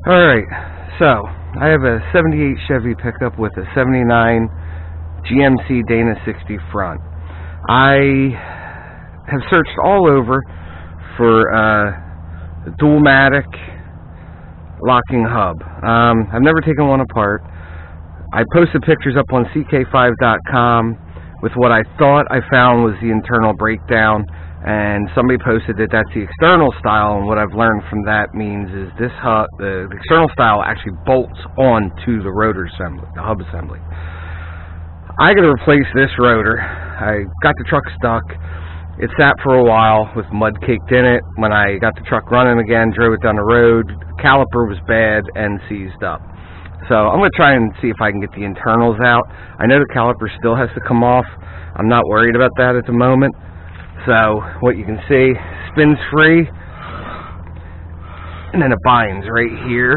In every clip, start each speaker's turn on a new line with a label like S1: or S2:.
S1: Alright, so I have a 78 Chevy pickup with a 79 GMC Dana 60 front. I have searched all over for a Dualmatic locking hub. I've never taken one apart. I posted pictures up on ck30.com with what I thought I found was the internal breakdown, and somebody posted that that's the external style, and what I've learned from that means is this hub, the external style actually bolts onto the rotor assembly, the hub assembly. I got to replace this rotor. I got the truck stuck. It sat for a while with mud caked in it. When I got the truck running again, drove it down the road, caliper was bad and seized up. So I'm going to try and see if I can get the internals out. I know the caliper still has to come off. I'm not worried about that at the moment. So what you can see, spins free, and then it binds right here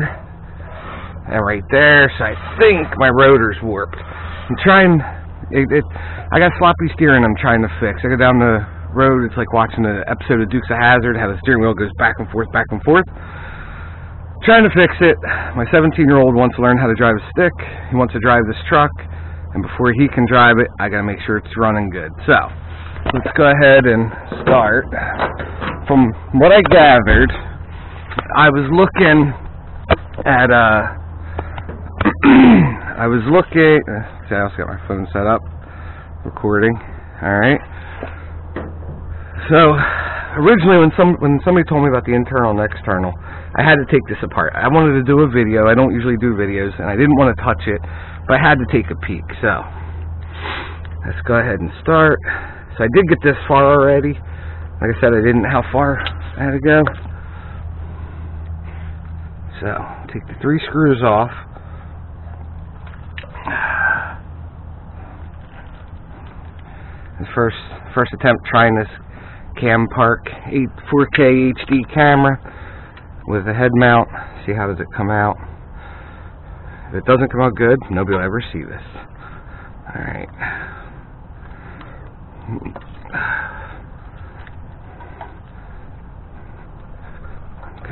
S1: and right there. So I think my rotor's warped. I'm trying, I got sloppy steering I'm trying to fix. I go down the road, it's like watching an episode of Dukes of Hazzard, how the steering wheel goes back and forth, back and forth. Trying to fix it. My 17-year-old wants to learn how to drive a stick. He wants to drive this truck, and before he can drive it, I gotta make sure it's running good. So let's go ahead and start. From what I gathered, I was looking at see, I also got my phone set up, recording. Alright. So originally when somebody told me about the internal and external, I had to take this apart. I wanted to do a video. I don't usually do videos, and I didn't want to touch it, but I had to take a peek. So let's go ahead and start. So I did get this far already. Like I said, I didn't know how far I had to go. So take the 3 screws off. The first attempt trying this Campark 4K HD camera with a head mount. See how does it come out. If it doesn't come out good, nobody will ever see this. Alright.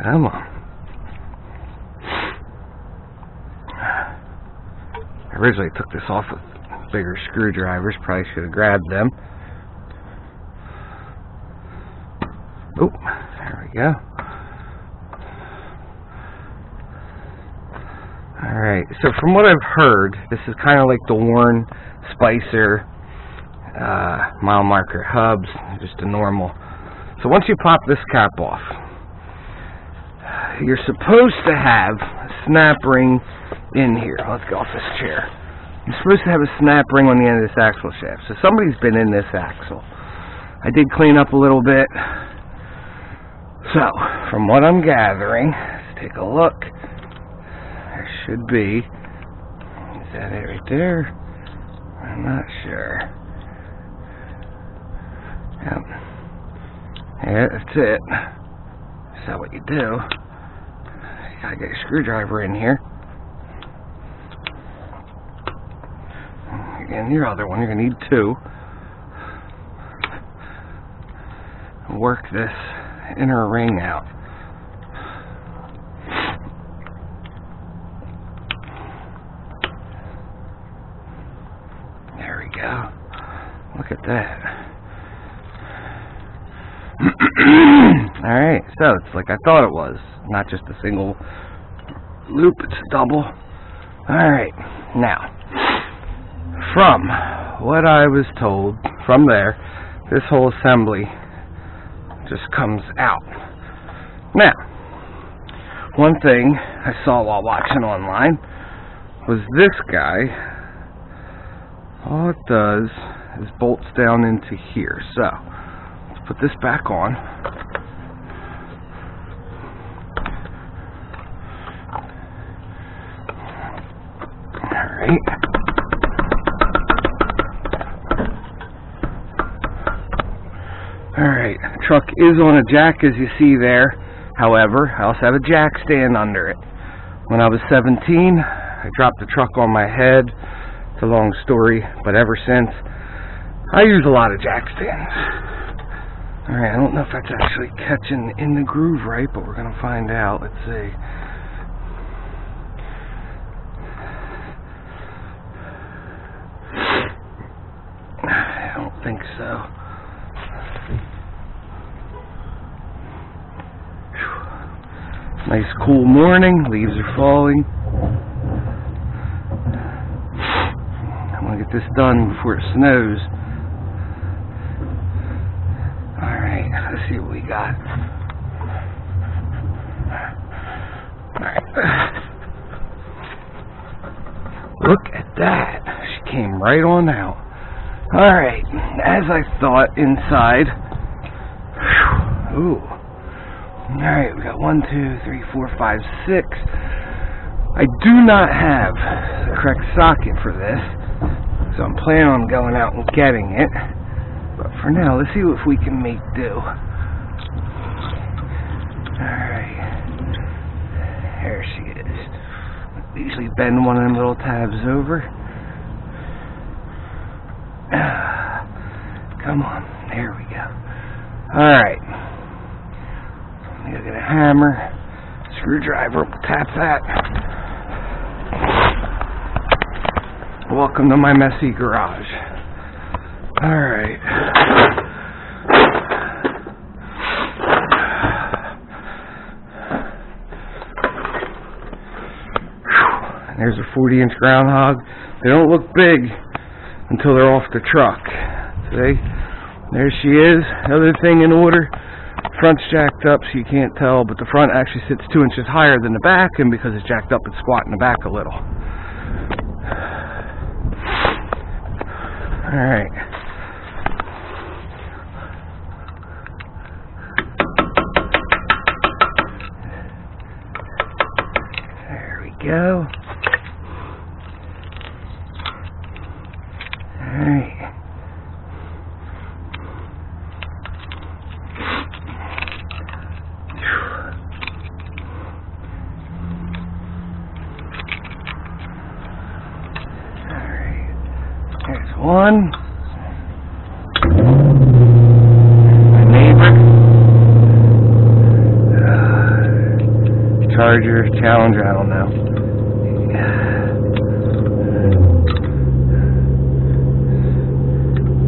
S1: Come on. I originally took this off with bigger screwdrivers. Probably should have grabbed them. Oh, there we go. Alright, so from what I've heard, this is kind of like the Warren Spicer mile marker hubs, just a normal. So once you pop this cap off, you're supposed to have a snap ring in here. Let's get off this chair. You're supposed to have a snap ring on the end of this axle shaft. So somebody's been in this axle. I did clean up a little bit. So, from what I'm gathering, let's take a look. There should be. Is that it right there? I'm not sure. Yep. Yeah, that's it. So what you do, you gotta get a screwdriver in here. And your other one, you're gonna need 2. Work this inner ring out. There we go. Look at that. Alright, so it's like I thought it was. Not just a single loop, it's a double. Alright, now, from what I was told, from there, this whole assembly just comes out. Now, one thing I saw while watching online was this guy, all it does is bolts down into here. So, let's put this back on. Alright. Alright, the truck is on a jack as you see there. However, I also have a jack stand under it. When I was 17, I dropped the truck on my head. It's a long story, but ever since, I use a lot of jack stands. Alright, I don't know if that's actually catching in the groove right, but we're going to find out. Let's see. think so. Nice cool morning, leaves are falling. I want to get this done before it snows. Alright, let's see what we got. Alright. Look at that. She came right on out. Alright, as I thought, inside. Ooh. Alright, we got 1, 2, 3, 4, 5, 6. I do not have the correct socket for this, so I'm planning on going out and getting it. But for now, let's see if we can make do. Alright. There she is. Usually bend one of them little tabs over. Come on, there we go. Alright. I'm gonna get a hammer, screwdriver, tap that. Welcome to my messy garage. Alright. There's a 40-inch groundhog. They don't look big until they're off the truck. See? There she is. Other thing in order. Front's jacked up so you can't tell, but the front actually sits 2 inches higher than the back, and because it's jacked up, it's squatting the back a little. Alright. There we go. Alright. There's one. My neighbor. Charger, Challenger, I don't know.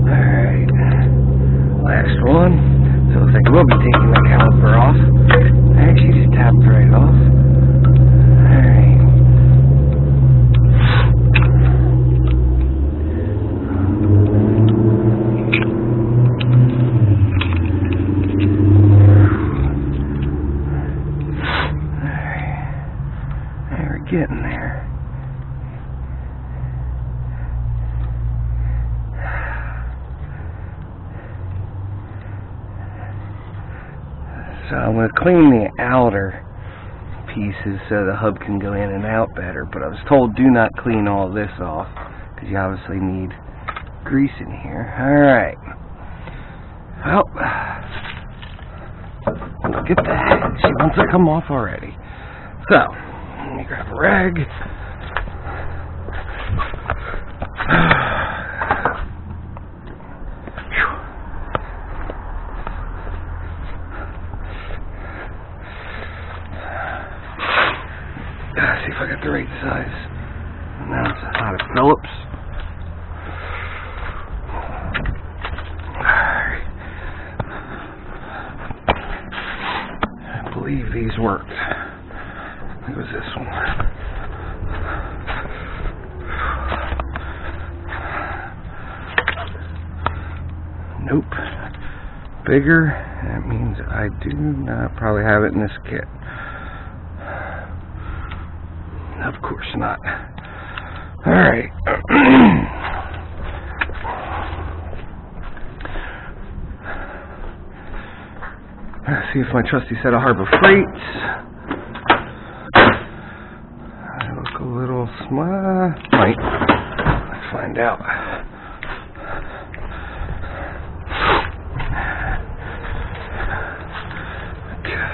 S1: Alright. Last one. So it looks like we'll be taking the caliper off. Actually, just tapped right off. Alright. Getting there. So I'm going to clean the outer pieces so the hub can go in and out better, but I was told do not clean all this off because you obviously need grease in here. Alright. Well, look at that. She wants to come off already. So, let me grab a rag. See if I got the right size. Now it's out of Phillips. I believe these worked. It was this one. Nope. Bigger. That means I do not probably have it in this kit. Of course not. Alright. Let's see if my trusty set of Harbor Freights. I look a little small. Might. Let's find out. Okay.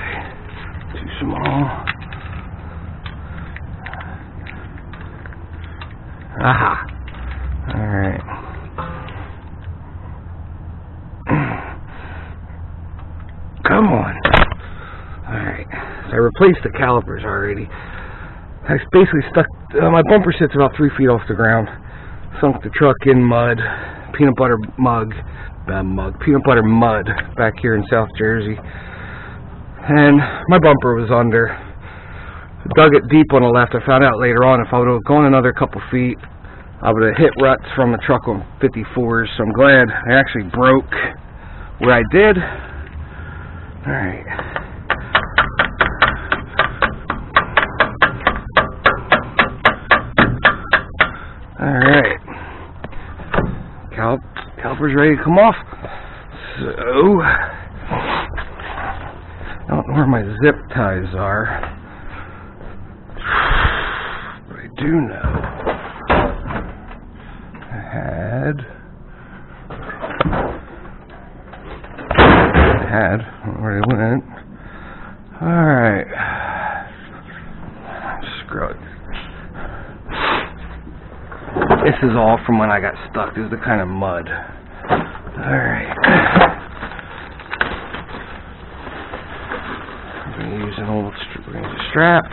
S1: Too small. Aha. Alright. Come on. Alright. So I replaced the calipers already. I basically stuck... my bumper sits about 3 feet off the ground. Sunk the truck in mud. peanut butter peanut butter mud back here in South Jersey, and my bumper was under. Dug it deep on the left. I found out later on if I would have gone another couple feet, I would have hit ruts from the truck on 54s. So I'm glad I actually broke where I did. All right. All right. Caliper's ready to come off. So I don't know where my zip ties are. But I do know I had I don't know where they went. Alright. Screw it. This is all from when I got stuck. This is the kind of mud. Alright. I'm going to use an old strap.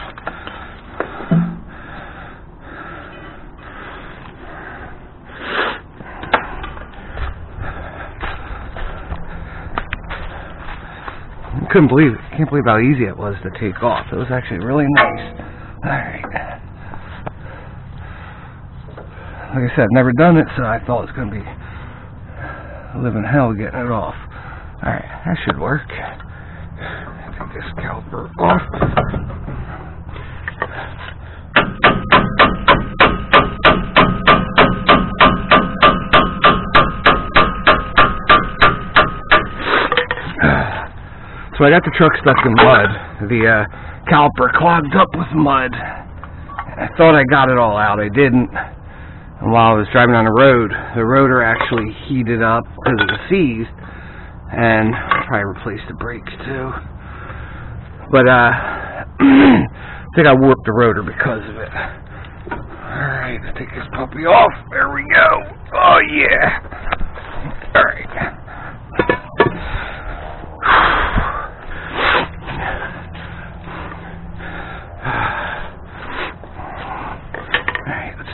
S1: Can't believe how easy it was to take off. It was actually really nice. Alright. Like I said, never done it, so I thought it was going to be a living hell getting it off. Alright, that should work. Take this caliper off. So I got the truck stuck in mud. The caliper clogged up with mud. I thought I got it all out. I didn't. And while I was driving on the road, the rotor actually heated up because it was seized. And probably replaced the brakes too. But I think I warped the rotor because of it. Alright, let's take this puppy off. There we go. Oh yeah. Alright.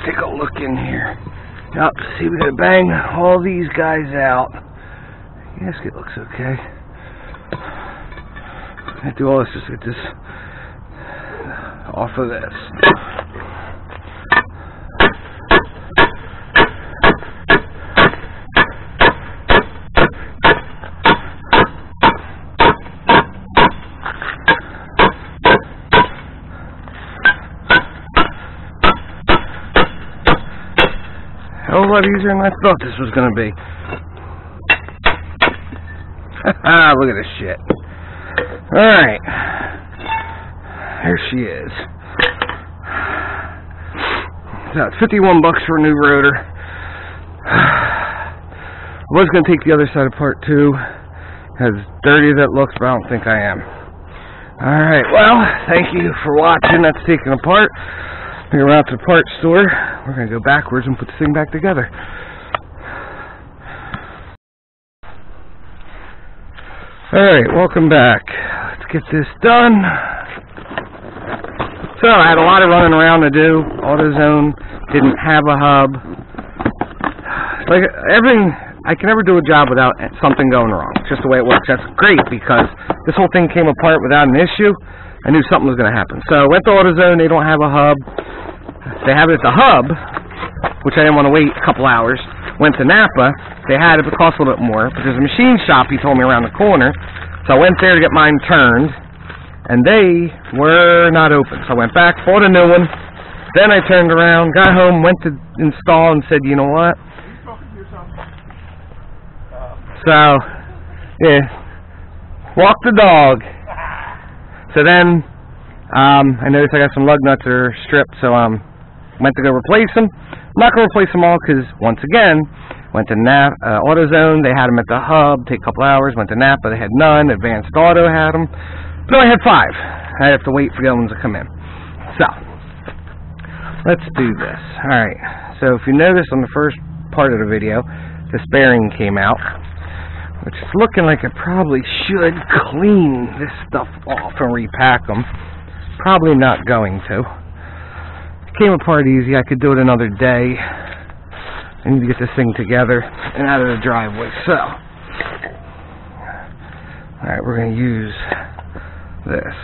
S1: Take a look in here. Yep, see, we gotta bang all these guys out. The gasket looks okay. I do all this just to get this off of this. A lot easier than I thought this was going to be. Look at this shit. Alright. There she is. So it's $51 for a new rotor. I was going to take the other side apart too. As dirty as that looks, but I don't think I am. Alright, well, thank you for watching. That's taken apart. We're going out to the parts store. We're going to go backwards and put this thing back together. Alright, welcome back. Let's get this done. So, I had a lot of running around to do. AutoZone didn't have a hub. Like, everything, I can never do a job without something going wrong. It's just the way it works. That's great because this whole thing came apart without an issue. I knew something was going to happen. So, I went to AutoZone. They don't have a hub. They have it at the hub, which I didn't want to wait a couple hours. Went to Napa. They had it, but it cost a little bit more. But there's a machine shop, he told me, around the corner. So I went there to get mine turned, and they were not open. So I went back, bought a new one. Then I turned around, got home, went to install, and said, you know what? So, yeah, walk the dog. So then, I noticed I got some lug nuts that are stripped, so went to go replace them. I'm not going to replace them all because, once again, went to AutoZone. They had them at the hub. Take a couple hours. Went to Napa. They had none. Advanced Auto had them. But I had 5. I have to wait for the other ones to come in. So, let's do this. Alright. So, if you notice on the first part of the video, this bearing came out, which is looking like I probably should clean this stuff off and repack them. Probably not going to. Came apart easy. I could do it another day. I need to get this thing together and out of the driveway. So, alright, we're going to use this.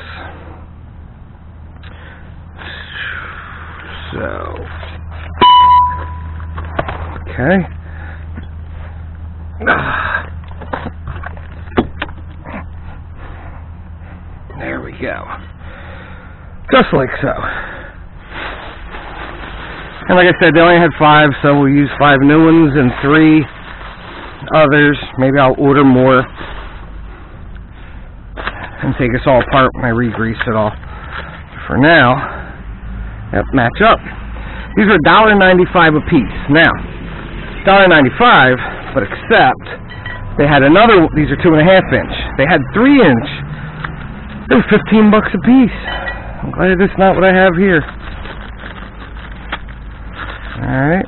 S1: So, okay. There we go. Just like so. And like I said, they only had 5, so we'll use 5 new ones and 3 others. Maybe I'll order more and take this all apart when I re-grease it all. For now, yep, match up. These are $1.95 a piece. Now, $1.95, but except they had another. These are 2.5 inch. They had 3 inch. They were $15 a piece. I'm glad that's not what I have here. Alright.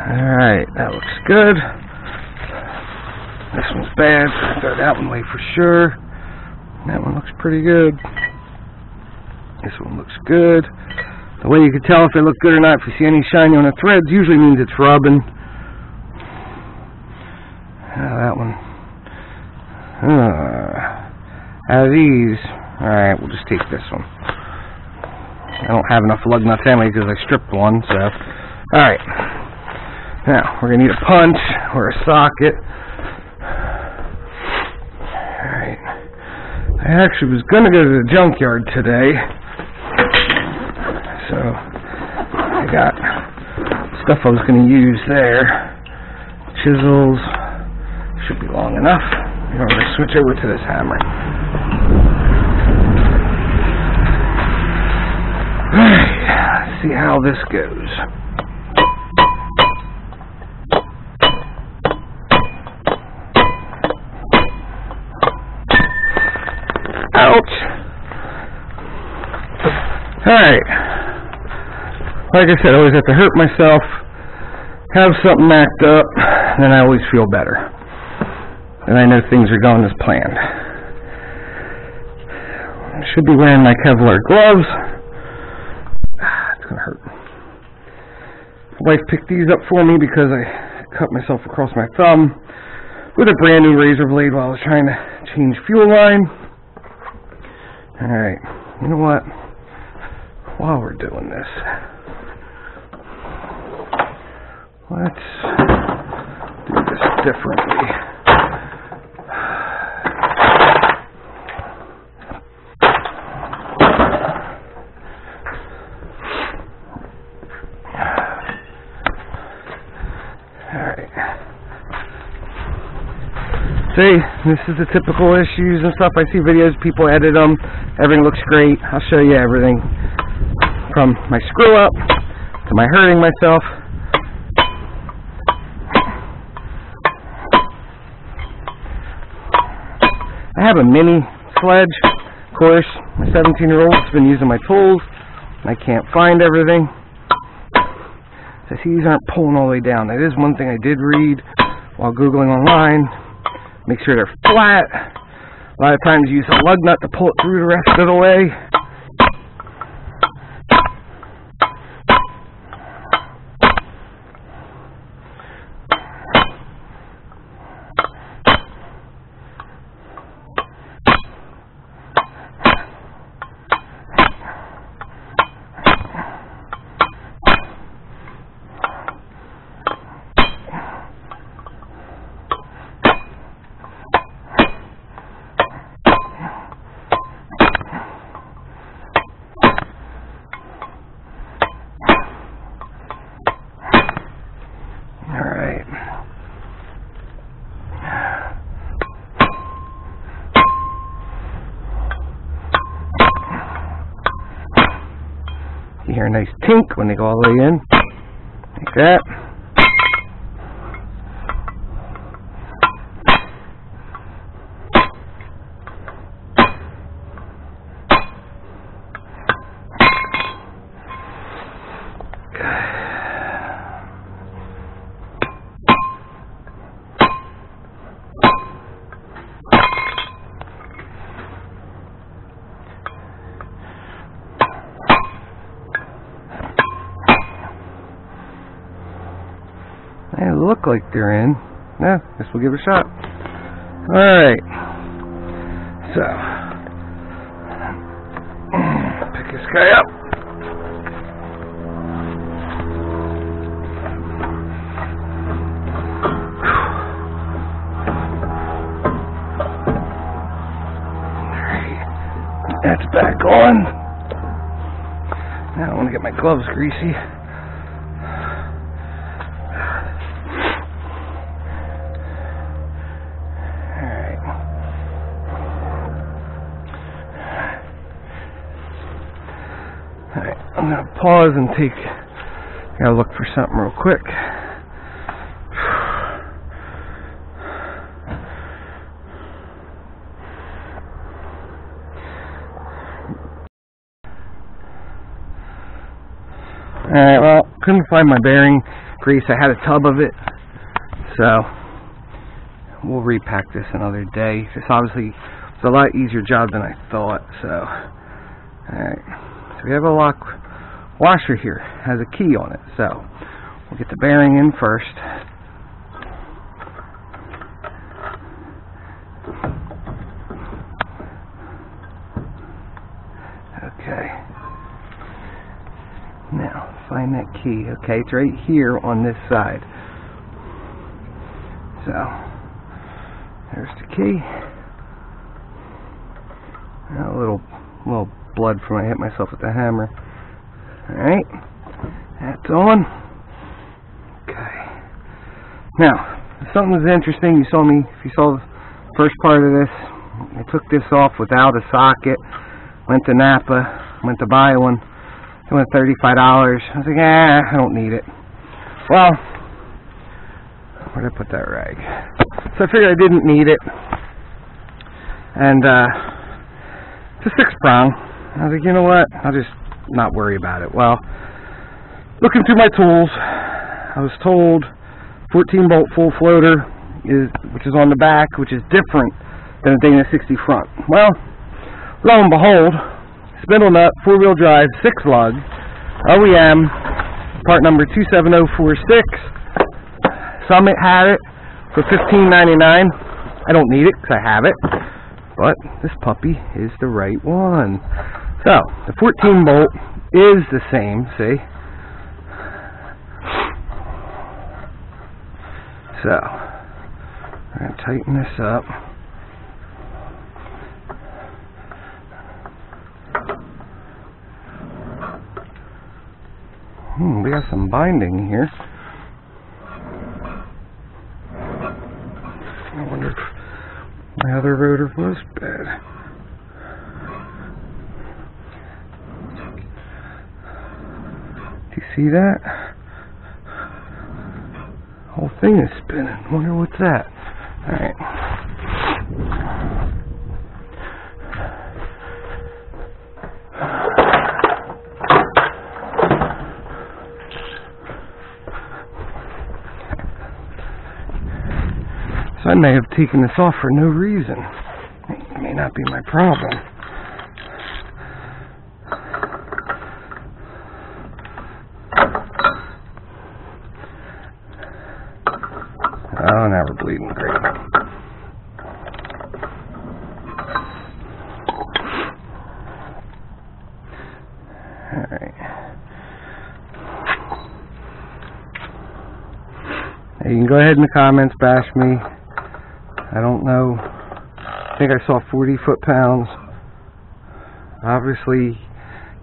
S1: Alright, that looks good. This one's bad, so I'll throw that one away for sure. That one looks pretty good. This one looks good. The way you can tell if they look good or not, if you see any shiny on the threads, usually means it's rubbing. That one. Out of these, alright, we'll just take this one. I don't have enough lug nuts anyway because I stripped one, so. Alright. Now, we're going to need a punch or a socket. Alright. I actually was going to go to the junkyard today. So, I got stuff I was going to use there. Chisels. Should be long enough. I'm going to switch over to this hammer. Alright, let's see how this goes. Ouch! Alright. Like I said, I always have to hurt myself, have something macked up, and then I always feel better. And I know things are going as planned. I should be wearing my Kevlar gloves. It's going to hurt. My wife picked these up for me because I cut myself across my thumb with a brand new razor blade while I was trying to change fuel line. Alright, you know what? While we're doing this, let's do this differently. See, this is the typical issues and stuff. I see videos, people edit them, everything looks great. I'll show you everything from my screw up to my hurting myself. I have a mini sledge. Of course, my 17-year-old's been using my tools. I can't find everything. So see, these aren't pulling all the way down. That is one thing I did read while Googling online. Make sure they're flat. A lot of times you use a lug nut to pull it through the rest of the way. You hear a nice tink when they go all the way in, like that. They look like they're in. Yeah, guess we'll give it a shot. Alright. So, pick this guy up. Alright. That's back on. Now I want to get my gloves greasy. Alright, I'm going to pause and gotta look for something real quick. Alright, well, couldn't find my bearing grease. I had a tub of it, so we'll repack this another day. This obviously was a lot easier job than I thought, so alright. So we have a lock washer here, has a key on it, so we'll get the bearing in first. Okay. Now, find that key. Okay, it's right here on this side. So, there's the key. Now, a little blood from when I hit myself with the hammer. Alright, that's on. Okay. Now, something was interesting. If you saw the first part of this, I took this off without a socket. Went to Napa, went to buy one. It went $35. I was like, I don't need it. Well, where did I put that rag? So I figured I didn't need it. And, it's a 6-prong. I was like, you know what? I'll just not worry about it. Well, looking through my tools, I was told 14-bolt full floater which is on the back, which is different than a Dana 60 front. Well, lo and behold, spindle nut, 4-wheel drive, 6-lug, OEM, part number 27046. Summit had it for $15.99. I don't need it because I have it, but this puppy is the right one. So, the 14-bolt is the same, see? So, we're going to tighten this up. We got some binding here. I wonder if my other rotor was bad. Do you see that? The whole thing is spinning. Wonder what's that. Alright. So I may have taken this off for no reason. It may not be my problem. Oh, now we're bleeding great. Alright. Hey, you can go ahead in the comments, bash me. I don't know. I think I saw 40 foot-pounds. Obviously,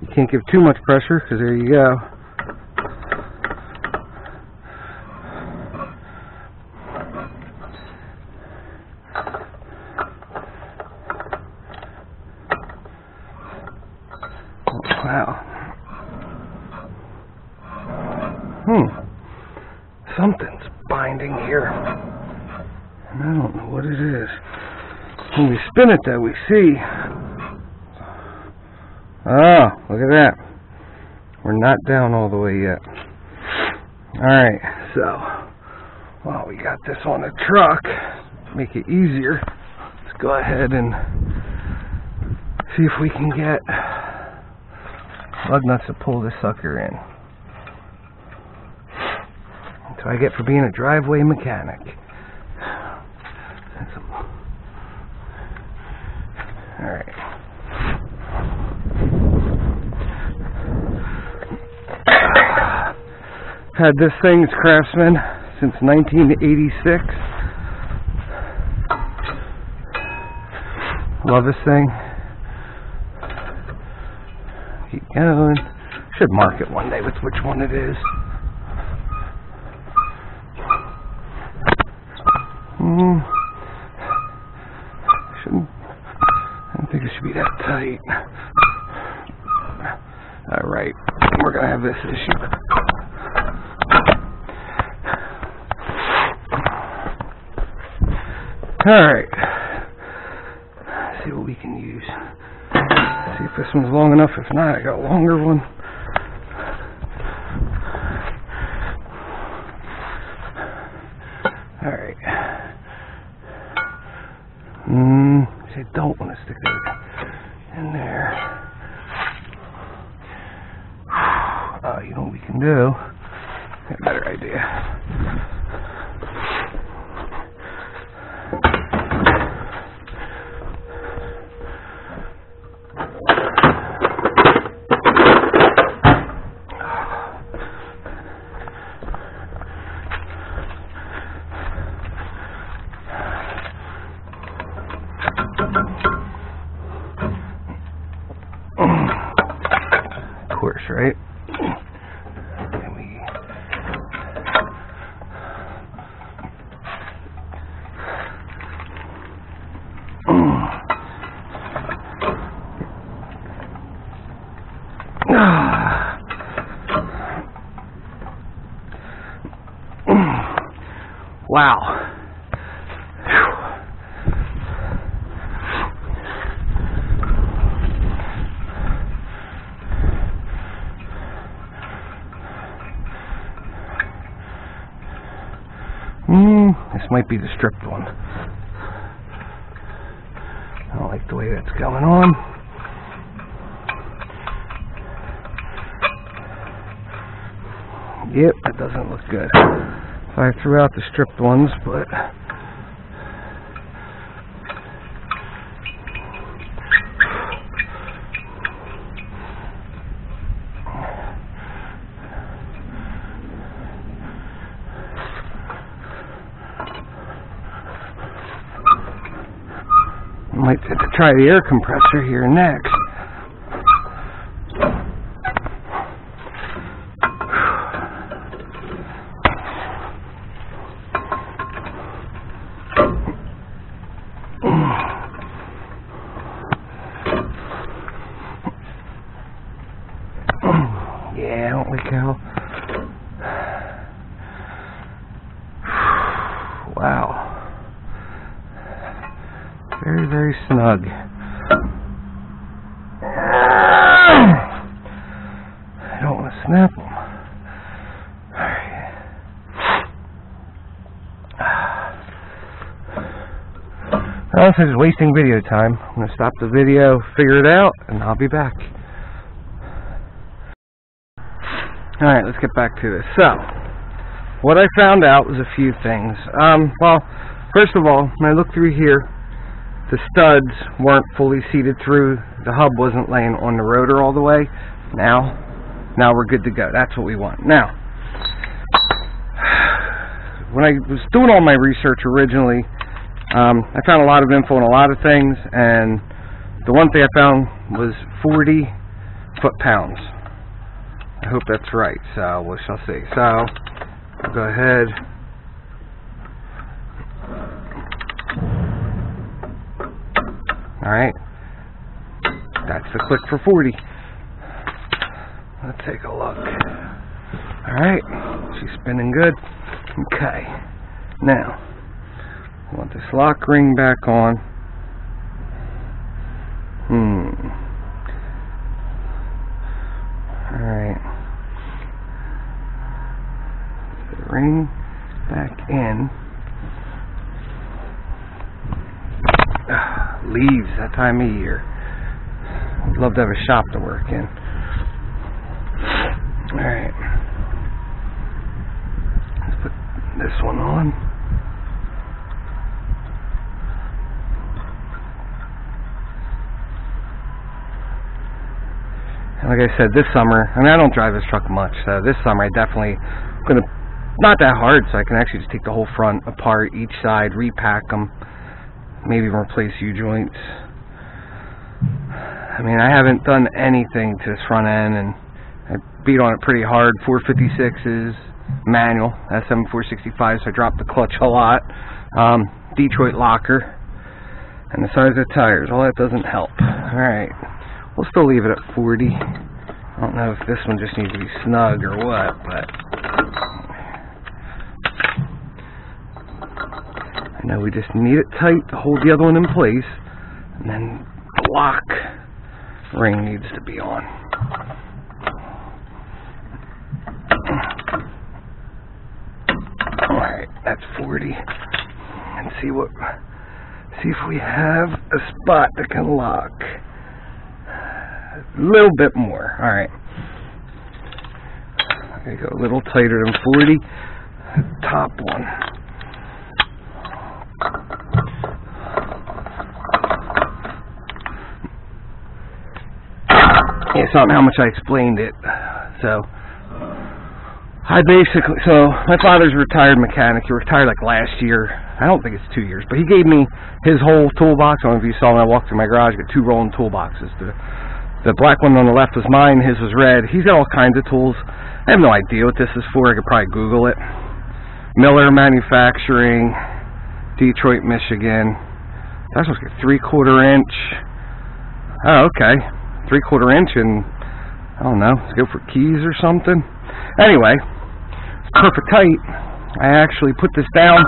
S1: you can't give too much pressure because there you go. Wow. Something's binding here. And I don't know what it is. When we spin it though, we see. Oh, look at that. We're not down all the way yet. Alright, so while we got this on the truck, to make it easier, let's go ahead and see if we can get lug nuts to pull this sucker in. what I get for being a driveway mechanic. Alright. Had this thing's Craftsman since 1986. Love this thing. Keep going. Should mark it one day with which one it is. Shouldn't. I don't think it should be that tight. Alright, we're gonna have this issue. Alright. See what we can use. See if this one's long enough. If not, I got a longer one. Alright. I don't want to stick that in there. Oh, you know what we can do? Got a better idea. Of course, right? Wow. This might be the stripped one. I don't like the way that's going on. Yep, that doesn't look good. So I threw out the stripped ones, but I might have to try the air compressor here next. Yeah, I don't like how. Wow. Very, very snug. I don't want to snap them. Alright. Well, this is wasting video time. I'm going to stop the video, figure it out, and I'll be back. Alright, let's get back to this. So, what I found out was a few things. Well, first of all, when I look through here, the studs weren't fully seated through. The hub wasn't laying on the rotor all the way. Now we're good to go. That's what we want. Now, when I was doing all my research originally, I found a lot of info on a lot of things, and the one thing I found was 40 foot-pounds. I hope that's right, so we shall see. So, I'll go ahead. Alright, that's the click for 40. Let's take a look. Alright, she's spinning good. Okay, now, I want this lock ring back on. Alright, the ring back in. Leaves that time of year. I'd love to have a shop to work in. Alright. Let's put this one on. And like I said, this summer, I mean, I don't drive this truck much, so this summer I definitely going to, not that hard, so I can actually just take the whole front apart, each side, repack them, maybe even replace U-joints. I mean, I haven't done anything to this front end, and I beat on it pretty hard. 456s, manual, SM 465, so I dropped the clutch a lot. Detroit locker, and the size of the tires, all that doesn't help. Alright, we'll still leave it at 40. I don't know if this one just needs to be snug or what, but I know we just need it tight to hold the other one in place, and then the lock ring needs to be on. Alright, that's 40. And see if we have a spot that can lock. A little bit more. Alright. I'm going to go a little tighter than 40. Top one. Yeah, it's not how much I explained it. So my father's a retired mechanic. He retired like last year. I don't think it's 2 years, but he gave me his whole toolbox. I don't know if you saw when I walked through my garage. I got 2 rolling toolboxes. The black one on the left was mine. His was red. He's got all kinds of tools. I have no idea what this is for. I could probably Google it. Miller Manufacturing, Detroit, Michigan. That's supposed to be 3/4 inch. Oh, okay. 3/4 inch, and I don't know. Let's go for keys or something. Anyway, it's perfect tight. I actually put this down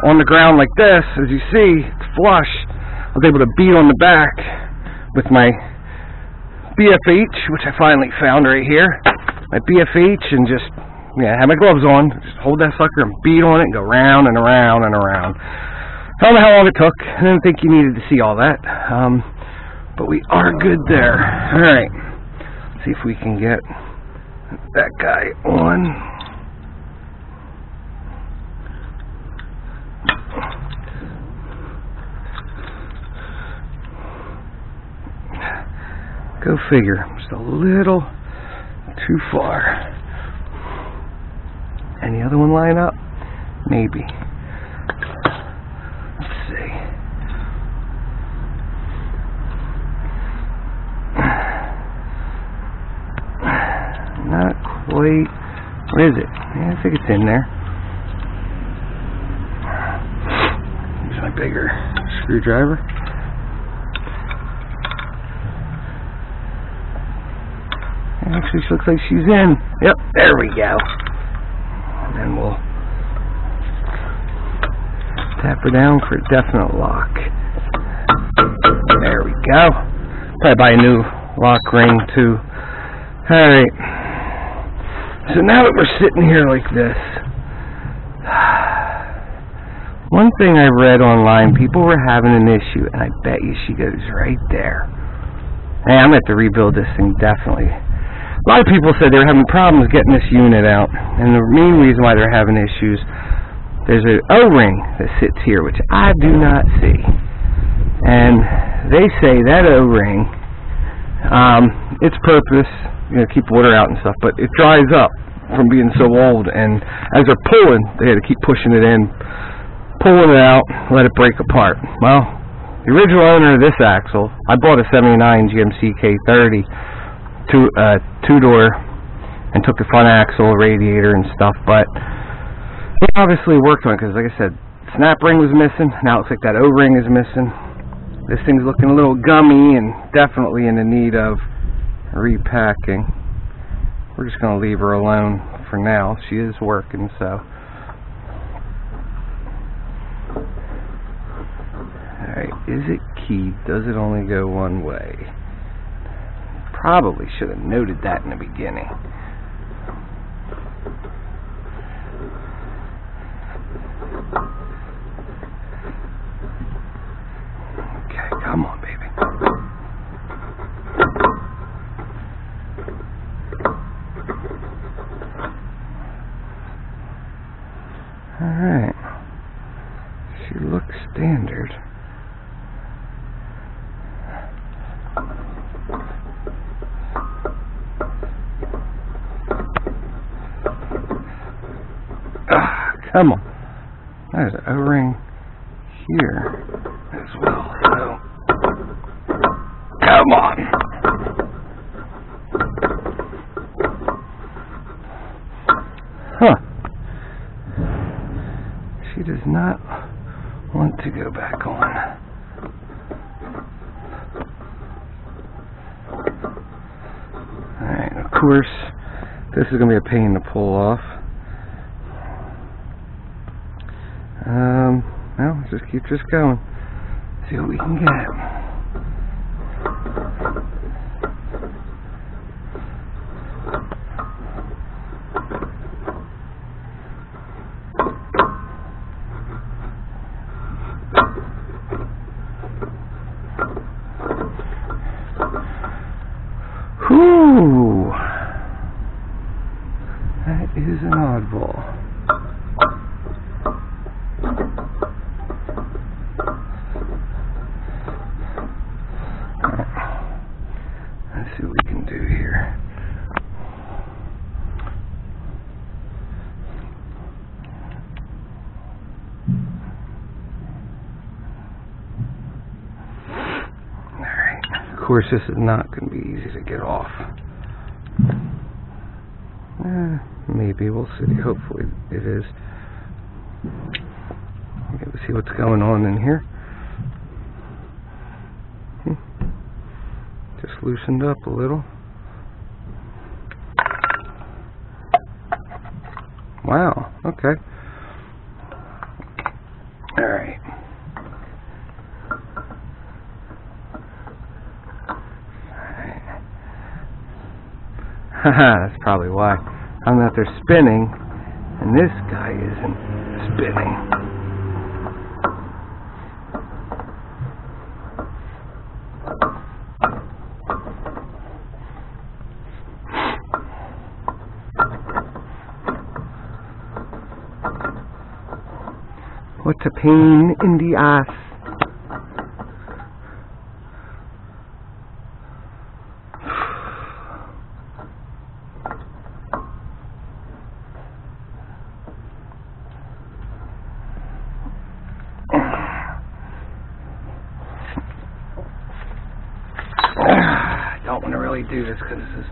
S1: on the ground like this. As you see, it's flush. I was able to beat on the back with my BFH, which I finally found right here. My BFH, and just, yeah, have my gloves on. Just hold that sucker and beat on it and go round and around and around. I don't know how long it took. I didn't think you needed to see all that. But we are good there. Alright. See if we can get that guy on. Go figure. Just a little too far. Any other one line up? Maybe. Let's see. Not quite. Where is it? Yeah, I think it's in there. Use my bigger screwdriver. Actually, she looks like she's in. Yep, there we go. And then we'll tap her down for a definite lock. There we go. Probably buy a new lock ring too. Alright. So now that we're sitting here like this, one thing I read online, people were having an issue, and I bet you she goes right there. Hey, I'm going to have to rebuild this thing, definitely. A lot of people said they were having problems getting this unit out, and the main reason why they're having issues, there's an O-ring that sits here, which I do not see. And they say that O-ring, its purpose, keep water out and stuff, but it dries up from being so old, and as they're pulling, they had to keep pushing it in, pulling it out, let it break apart. Well, the original owner of this axle, I bought a 79 GMC k30, two-door, and took the front axle, radiator, and stuff, but he obviously worked on it, because like I said, snap ring was missing. Now it looks like that O-ring is missing. This thing's looking a little gummy and definitely in the need of repacking. We're just going to leave her alone for now. She is working, so. Alright, is it keyed? Does it only go one way? Probably should have noted that in the beginning. Okay, come on, baby. Come on. There's an O-ring here as well. So, come on. Huh. She does not want to go back on. Alright, of course, this is going to be a pain to pull off. Well, just keep going. See what we can get. Whew! That is an oddball. Let's see what we can do here. Alright. Of course, this is not going to be easy to get off. Maybe. We'll see. Hopefully it is. Okay, we'll see what's going on in here. Just loosened up a little. Wow, okay. Alright. Haha, that's probably why. I'm out there spinning, and this guy isn't spinning. What a pain in the ass. I don't want to really do this because this is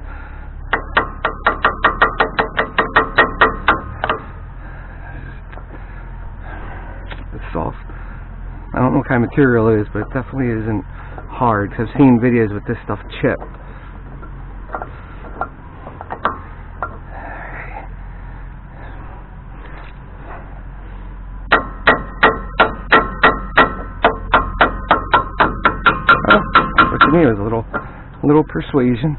S1: soft. I don't know what kind of material it is, but it definitely isn't hard. I've seen videos with this stuff chip. But to me, it was a little persuasion.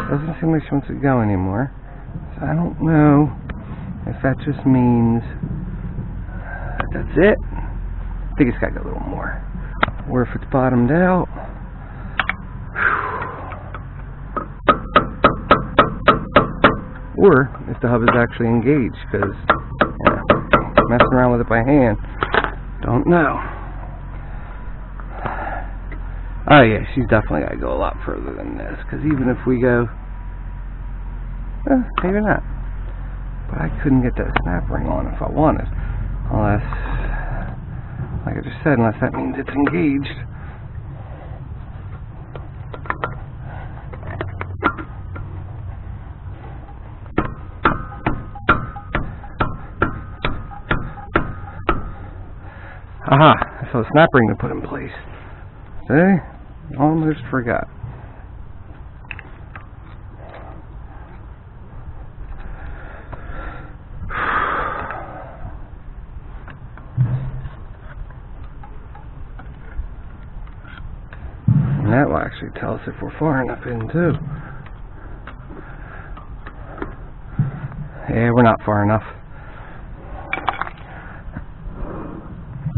S1: Doesn't seem like she wants to go anymore. So I don't know if that just means that's it. I think it's got to go a little more. Or if it's bottomed out. Or if the hub is actually engaged, because messing around with it by hand, don't know. Oh yeah, she's definitely got to go a lot further than this, because even if we go, maybe not. But I couldn't get that snap ring on if I wanted, unless, like I just said, unless that means it's engaged. Aha, I saw a snap ring to put in place. See? Almost forgot. And that will actually tell us if we're far enough in too. Yeah, we're not far enough.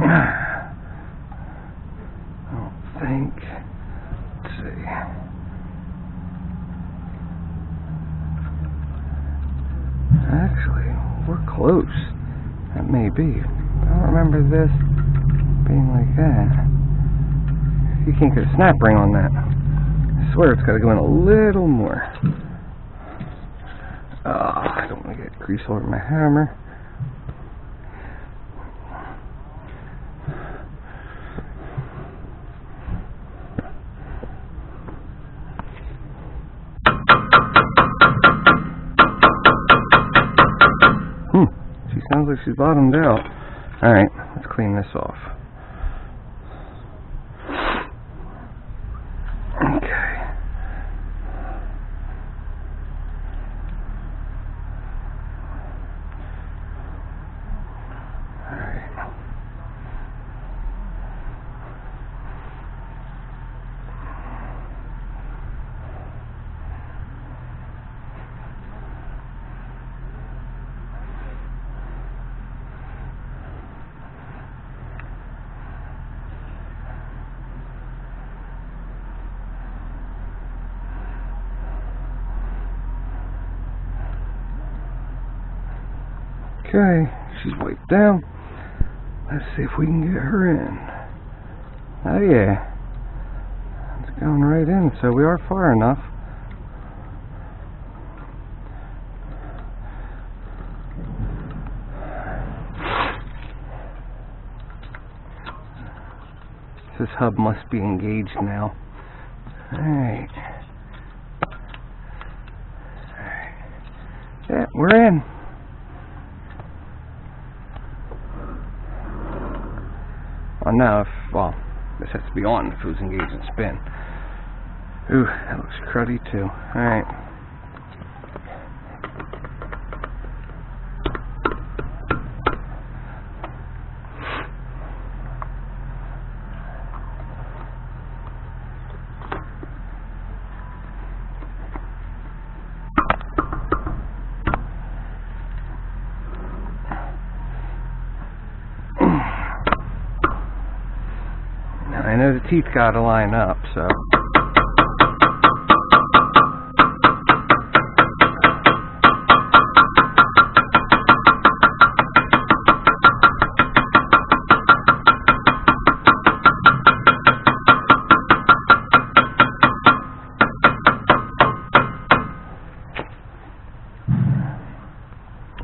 S1: I don't think Actually, we're close. That may be. I don't remember this being like that. You can't get a snap ring on that. I swear it's got to go in a little more. I don't want to get grease all over my hammer. She sounds like she's bottomed out. Alright, let's clean this off. Okay. Alright. Okay, she's wiped down. Let's see if we can get her in. Oh yeah, it's going right in, so we are far enough. This hub must be engaged now. Alright. Yeah, we're in. Oh no, well, this has to be on if it was engaged in spin. Ooh, that looks cruddy too. Alright. I know the teeth gotta line up, so.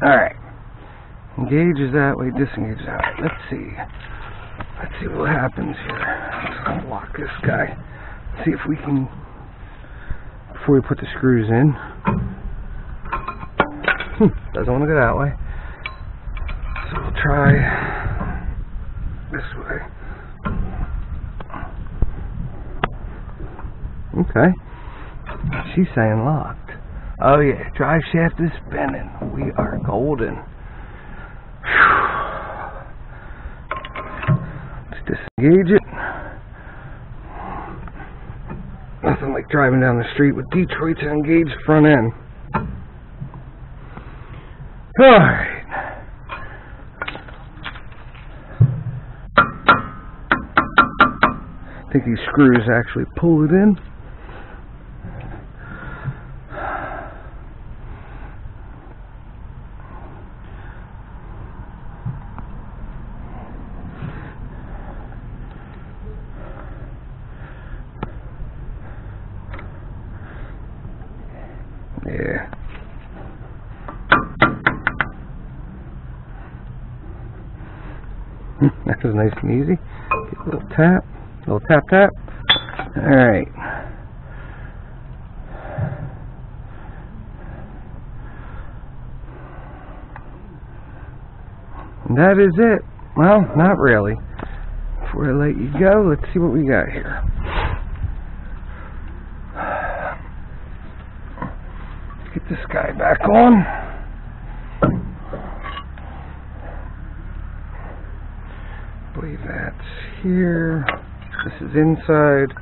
S1: Alright. Engage is that way, disengage is that way. Let's see. Let's see what happens here. Let's lock this guy. See if we can, before we put the screws in. Doesn't want to go that way. So we'll try this way. Okay. She's saying locked. Oh yeah, drive shaft is spinning. We are golden. Disengage it. Nothing like driving down the street with Detroit to engage the front end. Alright. I think these screws actually pull it in. Yeah. That was nice and easy. Get a little tap. A little tap tap. Alright. And that is it. Well, not really. Before I let you go, let's see what we got here. Get this guy back on. I believe that's here. This is inside.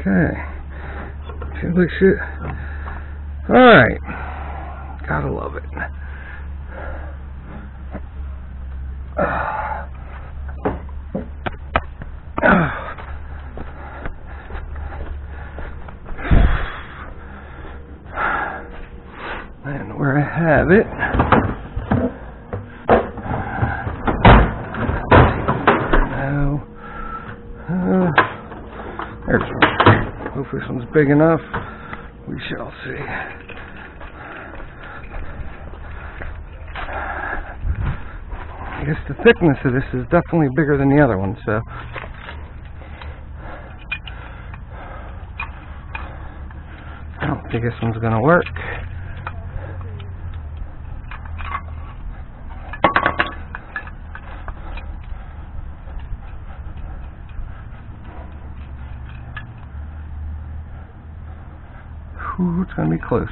S1: Okay. Feels like shit. Alright. Gotta love it. And where I have it, there's one. Hopefully this one's big enough. We shall see. I guess the thickness of this is definitely bigger than the other one, so I don't think this one's gonna work. Ooh, it's gonna be close.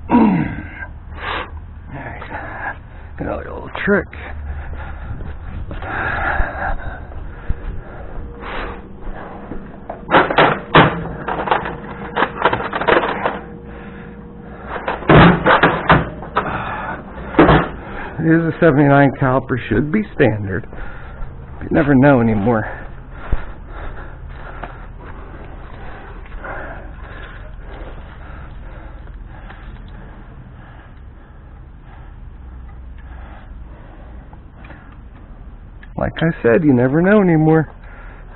S1: Alright, another little trick. It is a 79 caliper, should be standard. You never know anymore. Like I said, you never know anymore.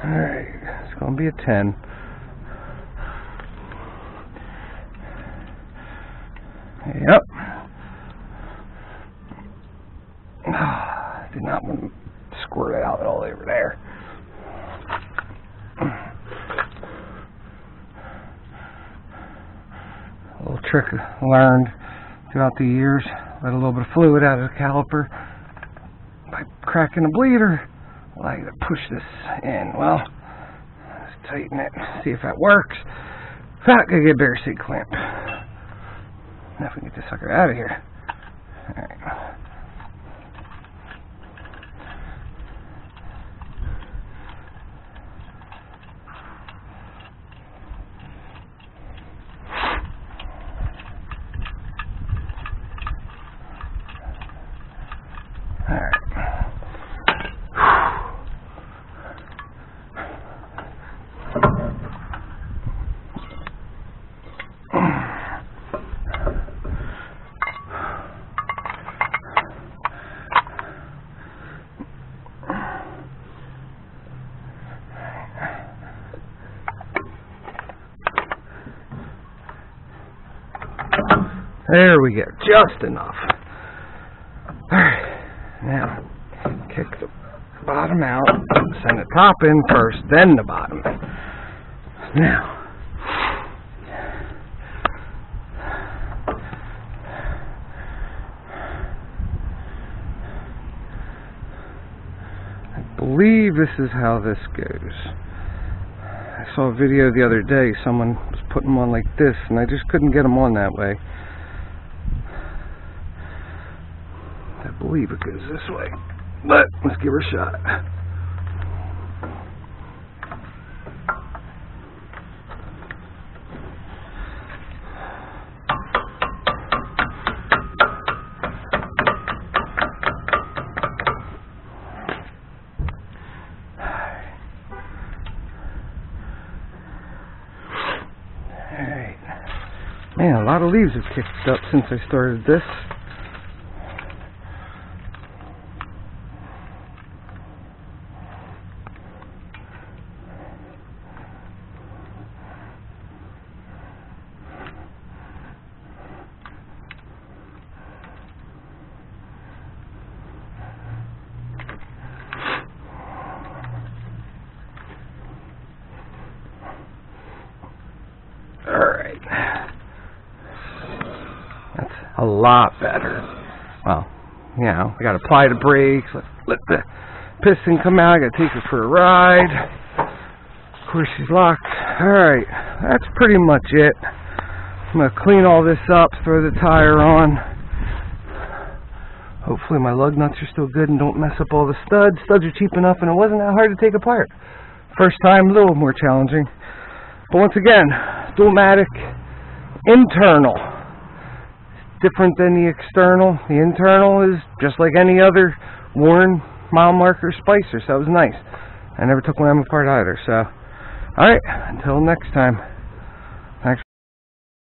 S1: Alright, it's gonna be a 10. Yep. Did not want to squirt it out all over there. A little trick learned throughout the years. Let a little bit of fluid out of the caliper by cracking the bleeder. Allow you to push this in. Well, let's tighten it. See if that works. If not, gotta get a bigger seat clamp. Now if we can get this sucker out of here. Alright. There we go, just enough. Alright, now kick the bottom out, send the top in first, then the bottom. Now, I believe this is how this goes. I saw a video the other day, someone was putting them on like this, and I just couldn't get them on that way. I believe it goes this way, but let's give her a shot. Alright. Man, a lot of leaves have kicked up since I started this. Alright. That's a lot better. Well, you know, I gotta apply the brakes, let the piston come out, I gotta take her for a ride. Of course she's locked. Alright, that's pretty much it. I'm gonna clean all this up, throw the tire on. Hopefully my lug nuts are still good and don't mess up all the studs. Studs are cheap enough and it wasn't that hard to take apart. First time, a little more challenging. But once again, Dualmatic Internal. Different than the external. The internal is just like any other worn mile marker spicer, so that was nice. I never took one of them apart either, so alright, until next time.